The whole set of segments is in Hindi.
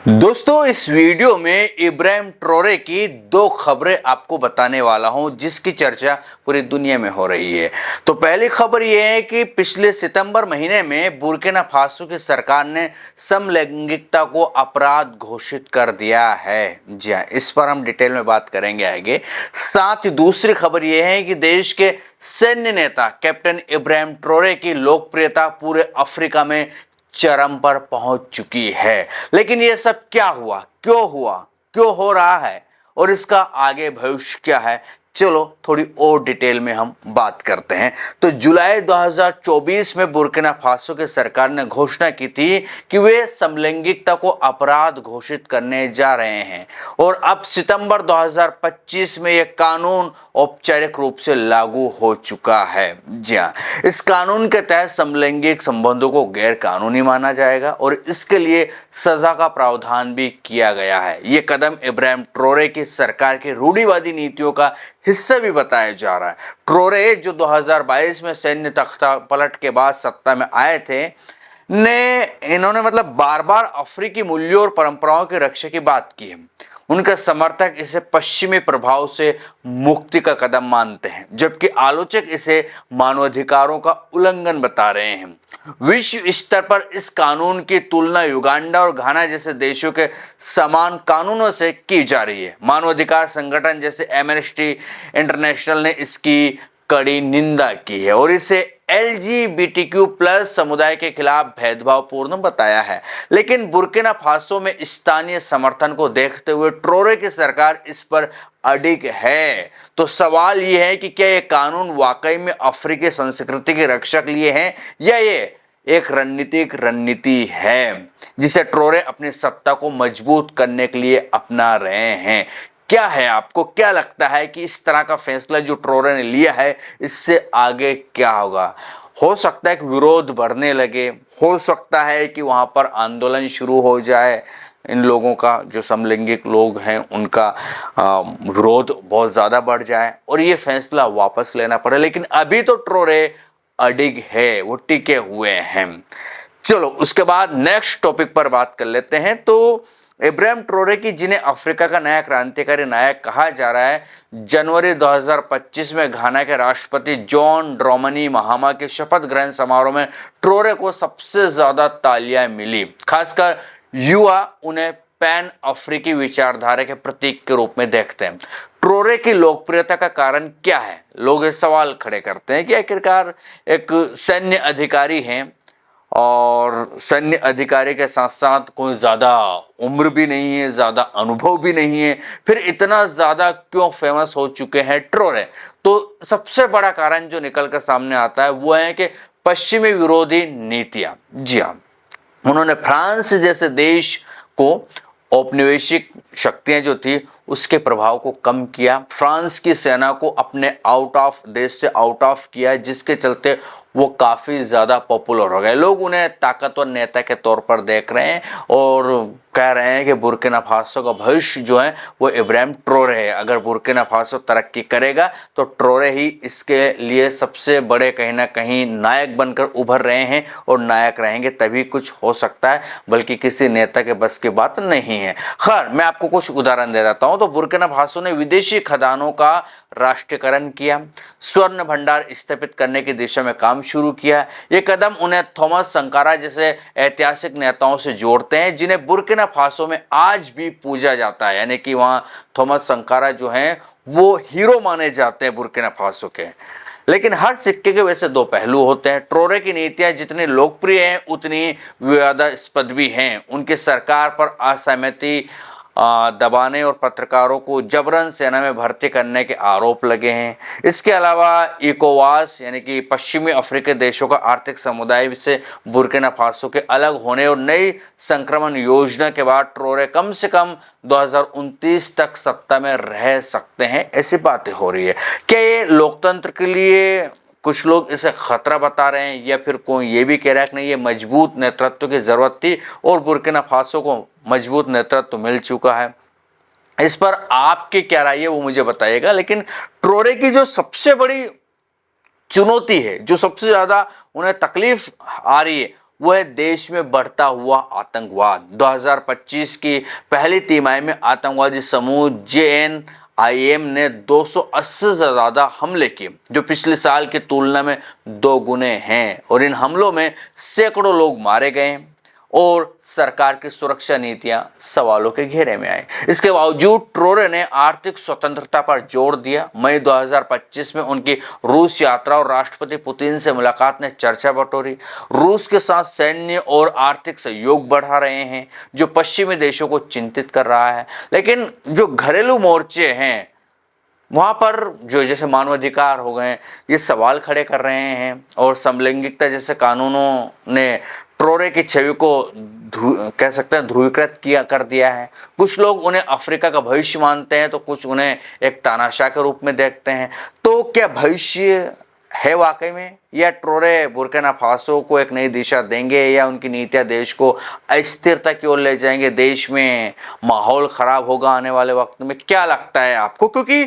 दोस्तों इस वीडियो में इब्राहिम ट्रोरे की दो खबरें आपको बताने वाला हूं जिसकी चर्चा पूरी दुनिया में हो रही है। तो पहली खबर यह है कि पिछले सितंबर महीने में बुर्किना फासो की सरकार ने समलैंगिकता को अपराध घोषित कर दिया है। जी हाँ, इस पर हम डिटेल में बात करेंगे आगे। साथ ही दूसरी खबर यह है कि देश के सैन्य नेता कैप्टन इब्राहिम ट्रोरे की लोकप्रियता पूरे अफ्रीका में चरम पर पहुंच चुकी है। लेकिन यह सब क्या हुआ, क्यों हो रहा है और इसका आगे भविष्य क्या है, चलो थोड़ी और डिटेल में हम बात करते हैं। तो जुलाई 2024 में बुर्किना फासो की सरकार ने घोषणा की थी कि वे समलैंगिकता को अपराध घोषित करने जा रहे हैं और अब सितंबर 2025 में यह कानून औपचारिक रूप से लागू हो चुका है। जी हाँ, इस कानून के तहत समलैंगिक संबंधों को गैर कानूनी माना जाएगा और इसके लिए सजा का प्रावधान भी किया गया है। ये कदम इब्राहिम ट्रोरे की सरकार की रूढ़िवादी नीतियों का हिस्सा भी बताया जा रहा है। ट्रोरे जो 2022 में सैन्य तख्ता पलट के बाद सत्ता में आए थे इन्होंने बार बार अफ्रीकी मूल्यों और परंपराओं की रक्षा की बात की है। उनके समर्थक इसे पश्चिमी प्रभाव से मुक्ति का कदम मानते हैं, जबकि आलोचक इसे मानवाधिकारों का उल्लंघन बता रहे हैं। विश्व स्तर पर इस कानून की तुलना युगांडा और घाना जैसे देशों के समान कानूनों से की जा रही है। मानवाधिकार संगठन जैसे एमनेस्टी इंटरनेशनल ने इसकी कड़ी निंदा की है और इसे LGBTQ+ समुदाय के खिलाफ भेदभावपूर्ण बताया है। लेकिन बुर्किना फासो में स्थानीय समर्थन को देखते हुए ट्रोरे की सरकार इस पर अडिग है। तो सवाल यह है कि क्या यह कानून वाकई में अफ्रीकी संस्कृति के रक्षक लिए हैं या ये एक रणनीति है जिसे ट्रोरे अपनी सत्ता को मजबूत करने के लिए अपना रहे हैं। क्या है, आपको क्या लगता है कि इस तरह का फैसला जो ट्रोरे ने लिया है इससे आगे क्या होगा? हो सकता है कि विरोध बढ़ने लगे, हो सकता है कि वहां पर आंदोलन शुरू हो जाए, इन लोगों का जो समलैंगिक लोग हैं उनका विरोध बहुत ज़्यादा बढ़ जाए और ये फैसला वापस लेना पड़े। लेकिन अभी तो ट्रोरे अडिग है, वो टिके हुए हैं। चलो उसके बाद नेक्स्ट टॉपिक पर बात कर लेते हैं। तो इब्राहिम ट्रोरे की, जिन्हें अफ्रीका का नया क्रांतिकारी नायक कहा जा रहा है, जनवरी 2025 में घाना के राष्ट्रपति जॉन ड्रोमनी महामा के शपथ ग्रहण समारोह में ट्रोरे को सबसे ज्यादा तालियां मिली। खासकर युवा उन्हें पैन अफ्रीकी विचारधारा के प्रतीक के रूप में देखते हैं। ट्रोरे की लोकप्रियता का कारण क्या है? लोग ये सवाल खड़े करते हैं कि आखिरकार एक सैन्य अधिकारी हैं और सैन्य अधिकारी के साथ साथ कोई ज़्यादा उम्र भी नहीं है, ज़्यादा अनुभव भी नहीं है, फिर इतना ज़्यादा क्यों फेमस हो चुके हैं ट्रोरे? तो सबसे बड़ा कारण जो निकल कर सामने आता है वो है कि पश्चिमी विरोधी नीतियां। जी हाँ, उन्होंने फ्रांस जैसे देश को औपनिवेशिक शक्तियां जो थी उसके प्रभाव को कम किया। फ्रांस की सेना को अपने देश से आउट ऑफ किया, जिसके चलते वो काफ़ी ज़्यादा पॉपुलर हो गए। लोग उन्हें ताकतवर नेता के तौर पर देख रहे हैं और कह रहे हैं कि बुर्किना फासो का भविष्य जो है वो इब्राहिम ट्रोरे है। अगर बुर्किना फासो तरक्की करेगा तो ट्रोरे ही इसके लिए सबसे बड़े कहीं ना कहीं नायक बनकर उभर रहे हैं और नायक रहेंगे तभी कुछ हो सकता है, बल्कि किसी नेता के बस की बात नहीं है। खैर, मैं आपको कुछ उदाहरण दे देता हूँ। तो बुर्किना फासो ने विदेशी खदानों का राष्ट्रीयकरण किया, स्वर्ण भंडार स्थापित करने की दिशा में काम शुरू किया। ये कदम उन्हें थॉमस संकारा जैसे ऐतिहासिक नेताओं से जोड़ते हैं जिन्हें बुर्किना फासो में आज भी पूजा जाता है। यानी कि वहाँ थॉमस संकारा जो हैं वो हीरो माने जाते हैं बुर्किना फासो के। लेकिन हर सिक्के के वैसे दो पहलू होते हैं। ट्रोरे की नीतियां जितनी लोकप्रिय हैं उतनी विवादास्पद भी हैं। उनकी सरकार पर असहमति दबाने और पत्रकारों को जबरन सेना में भर्ती करने के आरोप लगे हैं। इसके अलावा इकोवास यानी कि पश्चिमी अफ्रीकी देशों का आर्थिक समुदाय से बुर्किना फासो के अलग होने और नई संक्रमण योजना के बाद ट्रोरे कम से कम 2029 तक सत्ता में रह सकते हैं, ऐसी बातें हो रही है। क्या ये लोकतंत्र के लिए, कुछ लोग इसे खतरा बता रहे हैं या फिर कोई ये भी कह रहा है कि नहीं, ये मजबूत नेतृत्व की जरूरत थी और बुर्किना फासो को मजबूत नेतृत्व मिल चुका है? इस पर आपकी क्या राय है वो मुझे बताइएगा। लेकिन ट्रोरे की जो सबसे बड़ी चुनौती है, जो सबसे ज्यादा उन्हें तकलीफ आ रही है, वो है देश में बढ़ता हुआ आतंकवाद। 2025 की पहली तिमाही में आतंकवादी समूह JNIM ने 280 से ज़्यादा हमले किए, जो पिछले साल की तुलना में 2 गुने हैं। और इन हमलों में सैकड़ों लोग मारे गए और सरकार की सुरक्षा नीतियां सवालों के घेरे में आई। इसके बावजूद ट्रोरे ने आर्थिक स्वतंत्रता पर जोर दिया। मई 2025 में उनकी रूस यात्रा और राष्ट्रपति पुतिन से मुलाकात ने चर्चा बटोरी। रूस के साथ सैन्य और आर्थिक सहयोग बढ़ा रहे हैं, जो पश्चिमी देशों को चिंतित कर रहा है। लेकिन जो घरेलू मोर्चे हैं वहाँ पर जो जैसे मानवाधिकार हो गए, ये सवाल खड़े कर रहे हैं और समलैंगिकता जैसे कानूनों ने ट्रोरे की छवि को कह सकते हैं ध्रुवीकृत कर दिया है। कुछ लोग उन्हें अफ्रीका का भविष्य मानते हैं तो कुछ उन्हें एक तानाशाह के रूप में देखते हैं। तो क्या भविष्य है वाकई में, या ट्रोरे बुर्किना फासो को एक नई दिशा देंगे, या उनकी नीतियां देश को अस्थिरता की ओर ले जाएंगे, देश में माहौल खराब होगा आने वाले वक्त में? क्या लगता है आपको? क्योंकि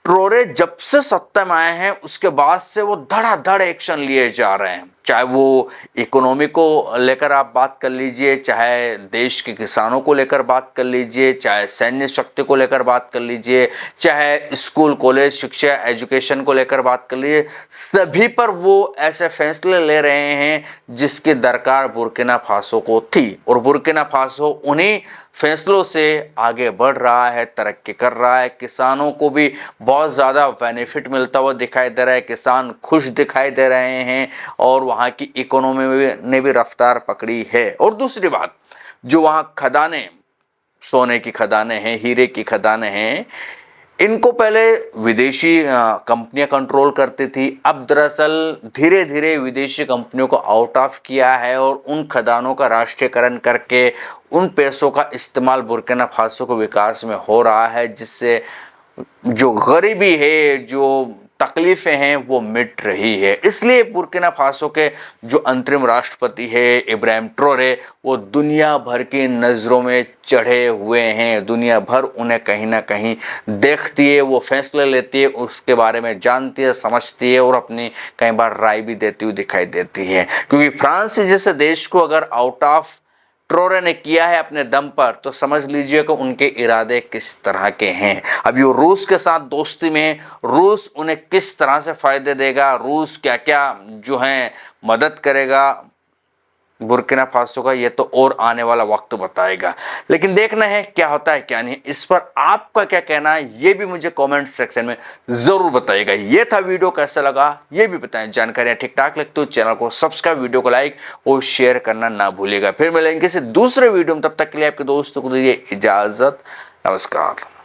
ट्रोरे जब से सत्ता में आए हैं उसके बाद से वो धड़ाधड़ एक्शन लिए जा रहे हैं। चाहे वो इकोनॉमी को लेकर आप बात कर लीजिए, चाहे देश के किसानों को लेकर बात कर लीजिए, चाहे सैन्य शक्ति को लेकर बात कर लीजिए, चाहे स्कूल कॉलेज शिक्षा एजुकेशन को लेकर बात कर लीजिए, सभी पर वो ऐसे फैसले ले रहे हैं जिसकी दरकार बुर्किना फासो को थी। और बुर्किना फासो उन्हीं फैसलों से आगे बढ़ रहा है, तरक्की कर रहा है। किसानों को भी बहुत ज़्यादा बेनिफिट मिलता हुआ दिखाई दे रहा है, किसान खुश दिखाई दे रहे हैं और वहाँ की इकोनॉमी ने भी रफ्तार पकड़ी है। और दूसरी बात, जो वहाँ खदानें, सोने की खदानें हैं, हीरे की खदानें हैं, इनको पहले विदेशी कंपनियां कंट्रोल करती थी। अब दरअसल धीरे धीरे विदेशी कंपनियों को आउट ऑफ किया है और उन खदानों का राष्ट्रीयकरण करके उन पैसों का इस्तेमाल बुर्किना फासो के विकास में हो रहा है, जिससे जो गरीबी है, जो तकलीफें हैं, वो मिट रही है। इसलिए बुर्किना फासो के जो अंतरिम राष्ट्रपति है इब्राहिम ट्रोरे, वो दुनिया भर की नज़रों में चढ़े हुए हैं। दुनिया भर उन्हें कहीं ना कहीं देखती है, वो फैसले लेती है, उसके बारे में जानती है, समझती है और अपनी कई बार राय भी देती हुई दिखाई देती है। क्योंकि फ्रांस जैसे देश को अगर आउट ऑफ ट्रोरे ने किया है अपने दम पर, तो समझ लीजिए कि उनके इरादे किस तरह के हैं। अभी वो रूस के साथ दोस्ती में, रूस उन्हें किस तरह से फायदे देगा, रूस क्या क्या जो है मदद करेगा बुर्किना फासो का, ये तो और आने वाला वक्त बताएगा। लेकिन देखना है क्या होता है क्या नहीं। इस पर आपका क्या कहना है ये भी मुझे कमेंट सेक्शन में जरूर बताइएगा। ये था वीडियो, कैसा लगा ये भी बताएं। जानकारियां ठीक ठाक लगती हो चैनल को सब्सक्राइब, वीडियो को लाइक और शेयर करना ना भूलिएगा। फिर मिलेंगे किसी दूसरे वीडियो में, तब तक के लिए आपके दोस्तों को दीजिए इजाजत। नमस्कार।